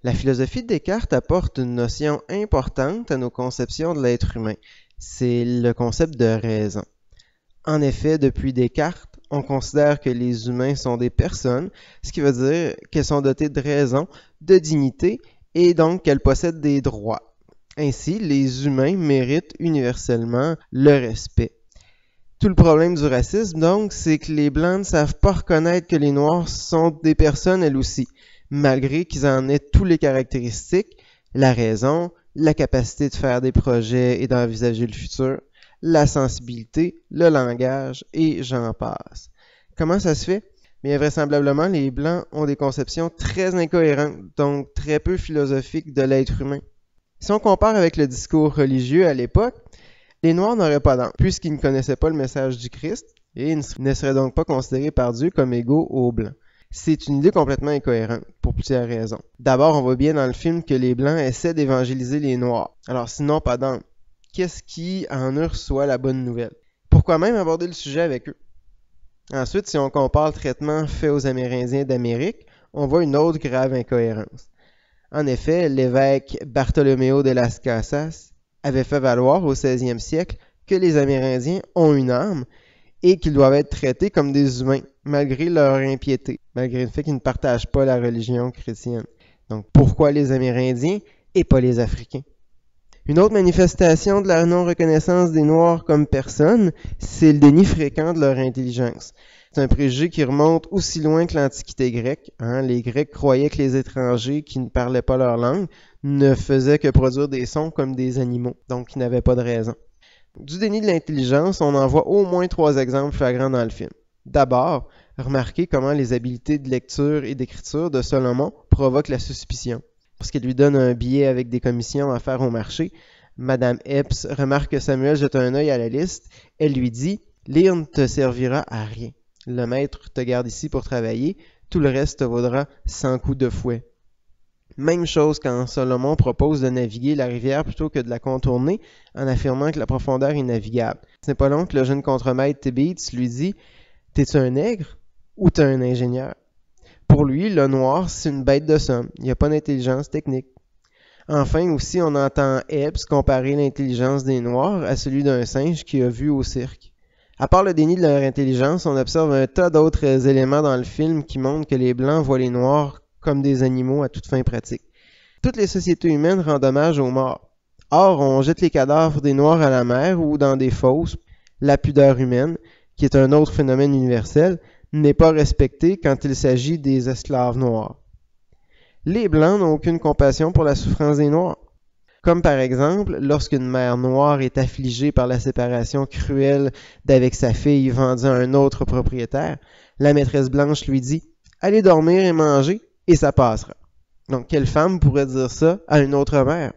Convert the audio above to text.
La philosophie de Descartes apporte une notion importante à nos conceptions de l'être humain. C'est le concept de raison. En effet, depuis Descartes, on considère que les humains sont des personnes, ce qui veut dire qu'elles sont dotées de raison, de dignité, et donc qu'elles possèdent des droits. Ainsi, les humains méritent universellement le respect. Tout le problème du racisme, donc, c'est que les Blancs ne savent pas reconnaître que les Noirs sont des personnes elles aussi, malgré qu'ils en aient toutes les caractéristiques, la raison, la capacité de faire des projets et d'envisager le futur, la sensibilité, le langage, et j'en passe. Comment ça se fait? Bien, vraisemblablement, les Blancs ont des conceptions très incohérentes, donc très peu philosophiques de l'être humain. Si on compare avec le discours religieux à l'époque, les Noirs n'auraient pas d'âme, puisqu'ils ne connaissaient pas le message du Christ, et ne seraient donc pas considérés par Dieu comme égaux aux Blancs. C'est une idée complètement incohérente, pour plusieurs raisons. D'abord, on voit bien dans le film que les Blancs essaient d'évangéliser les Noirs. Alors, sinon, pas d'âme. Qu'est-ce qui en eux reçoit la bonne nouvelle? Pourquoi même aborder le sujet avec eux? Ensuite, si on compare le traitement fait aux Amérindiens d'Amérique, on voit une autre grave incohérence. En effet, l'évêque Bartolomeo de las Casas avait fait valoir au 16e siècle que les Amérindiens ont une âme et qu'ils doivent être traités comme des humains, malgré leur impiété, malgré le fait qu'ils ne partagent pas la religion chrétienne. Donc, pourquoi les Amérindiens et pas les Africains? Une autre manifestation de la non-reconnaissance des Noirs comme personnes, c'est le déni fréquent de leur intelligence. C'est un préjugé qui remonte aussi loin que l'Antiquité grecque. Les Grecs croyaient que les étrangers qui ne parlaient pas leur langue ne faisaient que produire des sons comme des animaux, donc qui n'avaient pas de raison. Du déni de l'intelligence, on en voit au moins 3 exemples flagrants dans le film. D'abord, remarquez comment les habiletés de lecture et d'écriture de Salomon provoquent la suspicion. Lorsqu'il lui donne un billet avec des commissions à faire au marché, Madame Epps remarque que Samuel jette un œil à la liste. Elle lui dit « Lire ne te servira à rien. Le maître te garde ici pour travailler, tout le reste te vaudra 100 coups de fouet. » Même chose quand Salomon propose de naviguer la rivière plutôt que de la contourner en affirmant que la profondeur est navigable. Ce n'est pas long que le jeune contremaître Tibbetts lui dit « T'es-tu un nègre ou t'es un ingénieur? » Pour lui, le noir, c'est une bête de somme. Il n'y a pas d'intelligence technique. Enfin, aussi, on entend Epps comparer l'intelligence des Noirs à celui d'un singe qu'il a vu au cirque. À part le déni de leur intelligence, on observe un tas d'autres éléments dans le film qui montrent que les Blancs voient les Noirs comme des animaux à toute fin pratique. Toutes les sociétés humaines rendent hommage aux morts. Or, on jette les cadavres des Noirs à la mer ou dans des fosses. La pudeur humaine, qui est un autre phénomène universel, n'est pas respectée quand il s'agit des esclaves noirs. Les Blancs n'ont aucune compassion pour la souffrance des Noirs. Comme par exemple, lorsqu'une mère noire est affligée par la séparation cruelle d'avec sa fille vendue à un autre propriétaire, la maîtresse blanche lui dit « Allez dormir et manger, et ça passera. » Donc, quelle femme pourrait dire ça à une autre mère?